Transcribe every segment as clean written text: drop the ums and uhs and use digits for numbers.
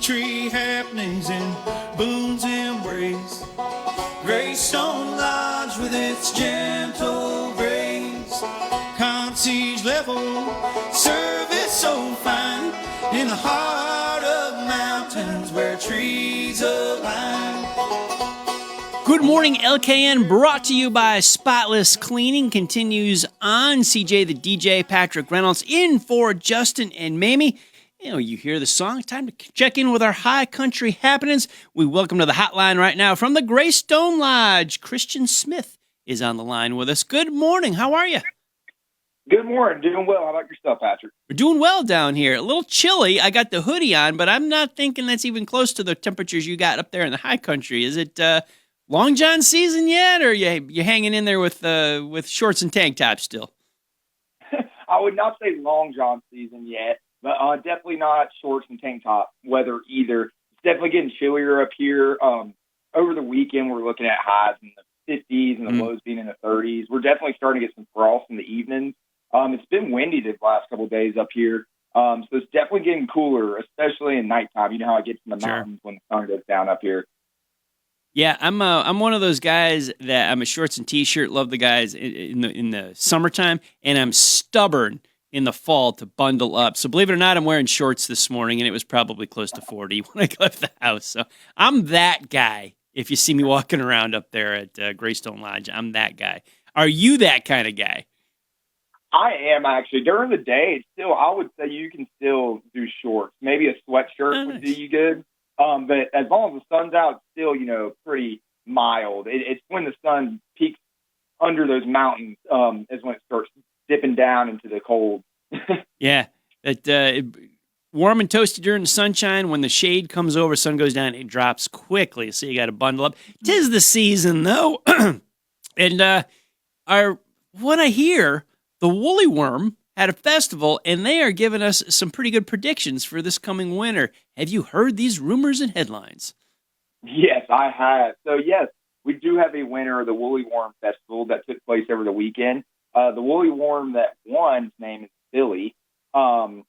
country happenings in Boone's Embrace. Graystone Lodge with its gentle grace. Concierge level service so fine in the heart of mountains where trees align. Good morning, LKN, brought to you by Spotless Cleaning. Continues on. CJ the DJ, Patrick Reynolds, in for Justin and Mamie. You know, you hear the song. Time to check in with our high country happenings. We welcome to the hotline right now from the Graystone Lodge. Christian Smith is on the line with us. Good morning. How are you? Good morning. Doing well. How about yourself, Patrick? We're doing well down here. A little chilly. I got the hoodie on, but I'm not thinking that's even close to the temperatures you got up there in the high country. Is it Long John season yet, or you hanging in there with shorts and tank tops still? I would not say Long John season yet, but definitely not shorts and tank top weather either. It's definitely getting chillier up here. Over the weekend, we're looking at highs in the 50s and the lows being in the 30s. We're definitely starting to get some frost in the evenings. It's been windy the last couple of days up here, so it's definitely getting cooler, especially in nighttime. You know how it gets in the mountains when the sun goes down up here. Yeah, I'm one of those guys that I'm a shorts and t-shirt, love the guys in the summertime, and I'm stubborn in the fall to bundle up. So believe it or not, I'm wearing shorts this morning, and it was probably close to 40 when I left the house. So I'm that guy. If you see me walking around up there at Graystone Lodge, I'm that guy. Are you that kind of guy? I am actually. During the day, I would say you can still do shorts. Maybe a sweatshirt would do you good. But as long as the sun's out, it's still, pretty mild. It's when the sun peaks under those mountains is when it starts dipping down into the cold. Yeah. Warm and toasty during the sunshine. When the shade comes over, sun goes down, it drops quickly. So you got to bundle up. 'Tis the season, though. And what I hear, the woolly worm had a festival, and they are giving us some pretty good predictions for this coming winter. Have you heard these rumors and headlines? Yes, I have. So, yes, we do have a winner of the Woolly Worm Festival that took place over the weekend. The Woolly Worm that won, his name is Billy. And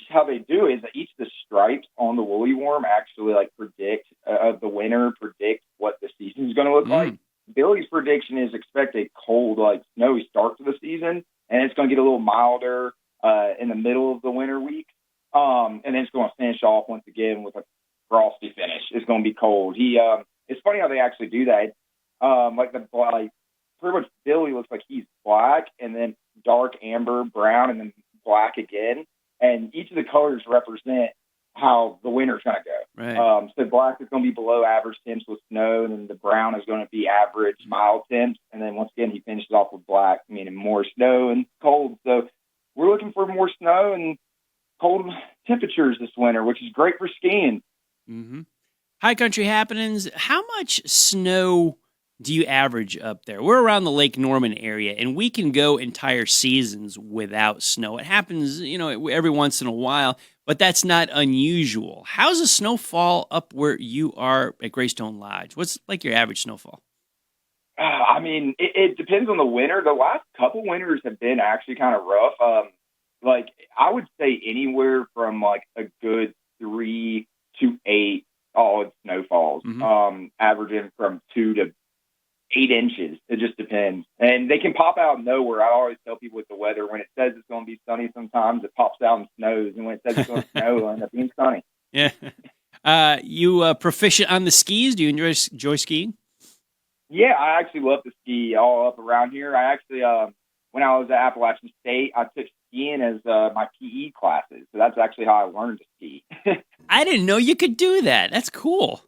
how they do is that each of the stripes on the Woolly Worm actually predict what the season's going to look like. Billy's prediction is expect a cold, snowy start to the season, and it's going to get a little milder in the middle of the winter week. And then it's going to finish off once again with a frosty finish. It's going to be cold. It's funny how they actually do that. Pretty much Billy looks like he's black, and then dark amber, brown, and then black again. And each of the colors represent how the winter's going to go. Right. So black is going to be below average temps with snow, and then the brown is going to be average, mild temps. And then once again, he finishes off with black, meaning more snow and cold. So we're looking for more snow and cold temperatures this winter, which is great for skiing. Mm-hmm. High country happenings. How much snow do you average up there? We're around the Lake Norman area, and we can go entire seasons without snow. It happens, every once in a while, but that's not unusual. How's the snowfall up where you are at Graystone Lodge? What's your average snowfall? It depends on the winter. The last couple winters have been actually kind of rough. I would say anywhere from a good 3 to 8 solid snowfalls, averaging from 2 to 8 inches. It just depends. And they can pop out of nowhere. I always tell people with the weather, when it says it's going to be sunny sometimes, it pops out and snows. And when it says it's going to snow, it'll end up being sunny. Yeah. You proficient on the skis? Do you enjoy skiing? Yeah, I actually love to ski all up around here. I actually, when I was at Appalachian State, I took skiing as my PE classes. So that's actually how I learned to ski. I didn't know you could do that. That's cool.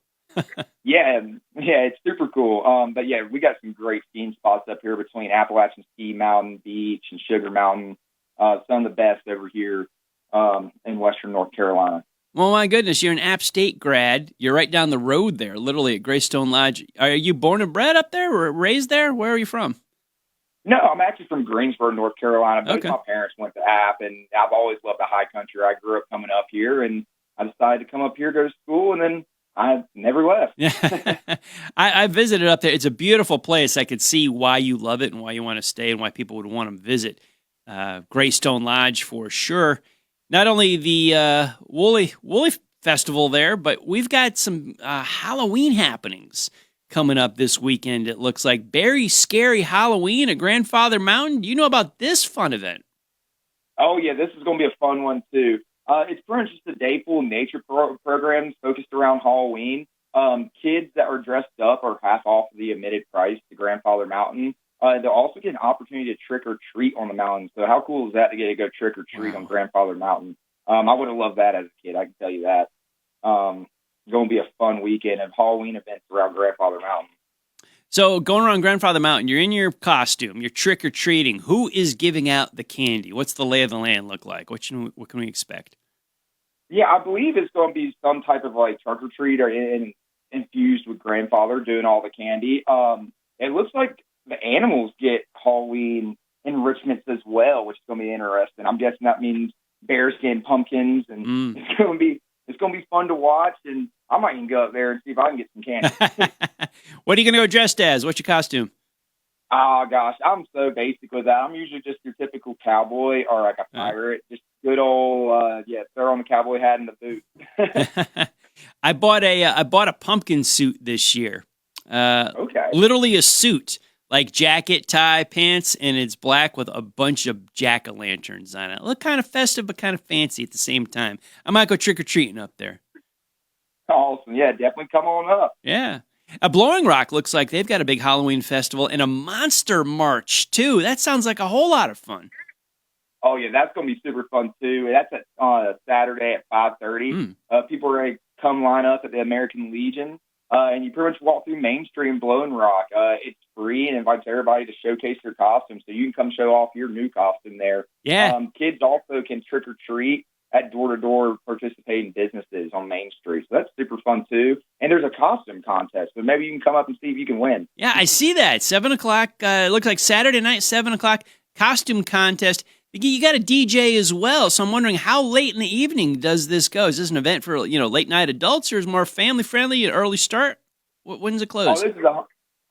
Yeah, it's super cool. But yeah, we got some great skiing spots up here between Appalachian Ski Mountain Beach and Sugar Mountain. Some of the best over here in Western North Carolina. Well, my goodness, you're an App State grad. You're right down the road there, literally at Graystone Lodge. Are you born and bred up there or raised there? Where are you from? No, I'm actually from Greensboro, North Carolina. Both Okay. my parents went to App, and I've always loved the high country. I grew up coming up here, and I decided to come up here, go to school, and then I never left. Yeah, I visited up there. It's a beautiful place. I could see why you love it and why you want to stay and why people would want to visit Graystone Lodge for sure. Not only the woolly festival there, but we've got some Halloween happenings coming up this weekend. It looks like Very Scary Halloween at Grandfather Mountain. Do you know about this fun event? Oh, yeah, this is going to be a fun one, too. It's pretty much just a day full of nature programs focused around Halloween. Kids that are dressed up are half off the admitted price to Grandfather Mountain. They'll also get an opportunity to trick or treat on the mountain. So how cool is that to get to go trick or treat on Grandfather Mountain? I would have loved that as a kid. I can tell you that. It's going to be a fun weekend of Halloween events around Grandfather Mountain. So going around Grandfather Mountain, you're in your costume, you're trick or treating. Who is giving out the candy? What's the lay of the land look like? What can we expect? Yeah, I believe it's going to be some type of like trick or treat or infused with Grandfather doing all the candy. It looks like the animals get Halloween enrichments as well, which is going to be interesting. I'm guessing that means bearskin pumpkins, and it's going to be fun to watch. And I might even go up there and see if I can get some candy. What are you going to go dressed as? What's your costume? Oh gosh, I'm so basic with that. I'm usually just your typical cowboy or like a pirate, just good old throw on the cowboy hat and the boot. I bought a pumpkin suit this year. Okay, literally a suit. Like jacket, tie, pants, and it's black with a bunch of jack-o'-lanterns on it. Look kind of festive, but kind of fancy at the same time. I might go trick-or-treating up there. Awesome. Yeah, definitely come on up. Yeah. Blowing Rock looks like they've got a big Halloween festival and a monster march, too. That sounds like a whole lot of fun. Oh, yeah, that's going to be super fun, too. That's at Saturday at 5:30. People are going to come line up at the American Legion. And you pretty much walk through Main Street in Blowing Rock. It's free and invites everybody to showcase their costumes, so you can come show off your new costume there. Yeah. Kids also can trick or treat at door-to-door participating businesses on Main Street. So that's super fun, too. And there's a costume contest, so maybe you can come up and see if you can win. Yeah, I see that. 7 o'clock. It looks like Saturday night, 7 o'clock, costume contest. You got a DJ as well, so I'm wondering how late in the evening does this go? Is this an event for late night adults, or is it more family friendly, an early start? When's it close? Oh, this is a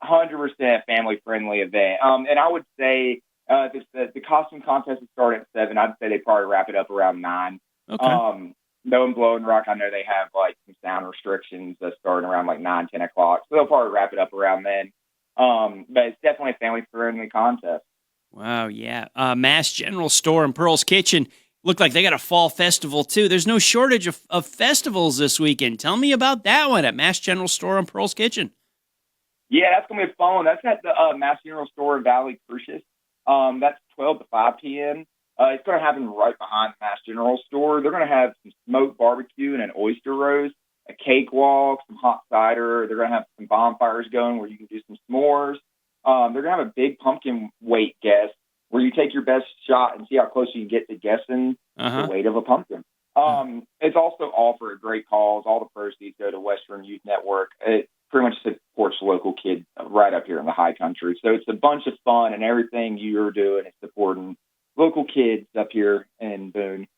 100% family friendly event. And I would say the costume contest is starting at 7. I'd say they probably wrap it up around 9. Okay. Though in Blowing Rock, I know they have like some sound restrictions starting around like 9, 10 o'clock, so they'll probably wrap it up around then. But it's definitely a family friendly contest. Wow, yeah. Mass General Store and Pearl's Kitchen look like they got a fall festival, too. There's no shortage of festivals this weekend. Tell me about that one at Mass General Store and Pearl's Kitchen. Yeah, that's going to be fun. That's at the Mass General Store in Valley Crucis. That's 12 to 5 p.m. It's going to happen right behind the Mass General Store. They're going to have some smoked barbecue and an oyster roast, a cakewalk, some hot cider. They're going to have some bonfires going where you can do some s'mores. They're going to have a big pumpkin weight guess where you take your best shot and see how close you can get to guessing the weight of a pumpkin. It's also all for a great cause. All the proceeds go to Western Youth Network. It pretty much supports local kids right up here in the high country. So it's a bunch of fun, and everything you're doing is supporting local kids up here in Boone.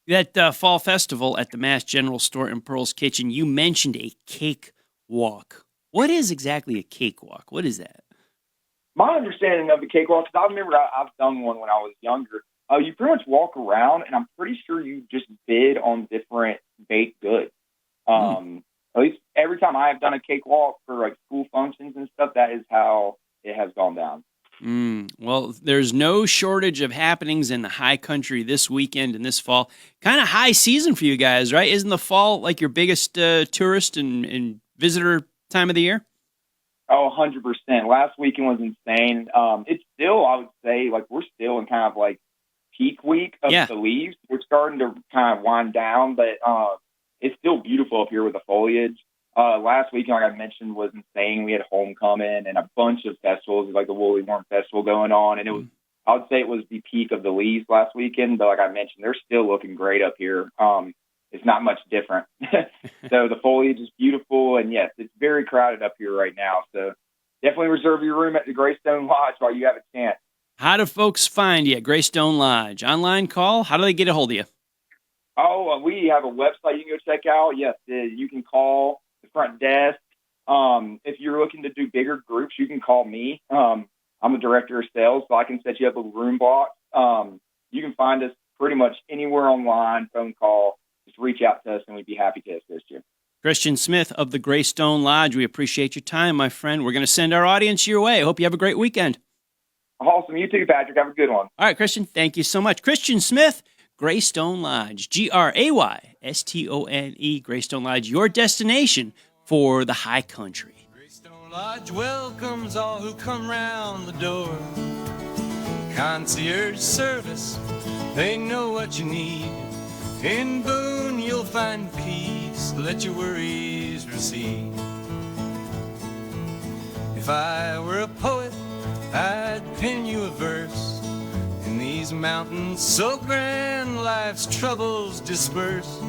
That fall festival at the Mass General Store and Pearl's Kitchen, you mentioned a cake walk. What is exactly a cake walk? What is that? My understanding of the cakewalk, because I remember I've done one when I was younger. You pretty much walk around, and I'm pretty sure you just bid on different baked goods. At least every time I have done a cakewalk for like school functions and stuff, that is how it has gone down. Well, there's no shortage of happenings in the high country this weekend and this fall. Kind of high season for you guys, right? Isn't the fall like your biggest tourist and visitor time of the year? Oh, 100%. Last weekend was insane. It's still, I would say, like we're still in kind of like peak week of the leaves. We're starting to kind of wind down, but it's still beautiful up here with the foliage. Last weekend, like I mentioned, was insane. We had Homecoming and a bunch of festivals, like the Woolly Worm Festival going on, and it was, I would say it was the peak of the leaves last weekend, but like I mentioned, they're still looking great up here. It's not much different. So the foliage is beautiful, and yes, it's very crowded up here right now. So definitely reserve your room at the Graystone Lodge while you have a chance. How do folks find you at Graystone Lodge? Online call? How do they get a hold of you? Oh, we have a website you can go check out. Yes, you can call the front desk. If you're looking to do bigger groups, you can call me. I'm the director of sales, so I can set you up a room block. You can find us pretty much anywhere online, phone call. just reach out to us and we'd be happy to assist you. Christian Smith of the Graystone Lodge, we appreciate your time, my friend. We're going to send our audience your way. I hope you have a great weekend. Awesome. You too, Patrick. Have a good one. All right, Christian, thank you so much. Christian Smith, Graystone Lodge, Graystone, Graystone Lodge, your destination for the high country. Graystone Lodge welcomes all who come round the door. Concierge service, they know what you need. In Boone, you'll find peace, let your worries recede. If I were a poet, I'd pen you a verse. In these mountains so grand, life's troubles disperse.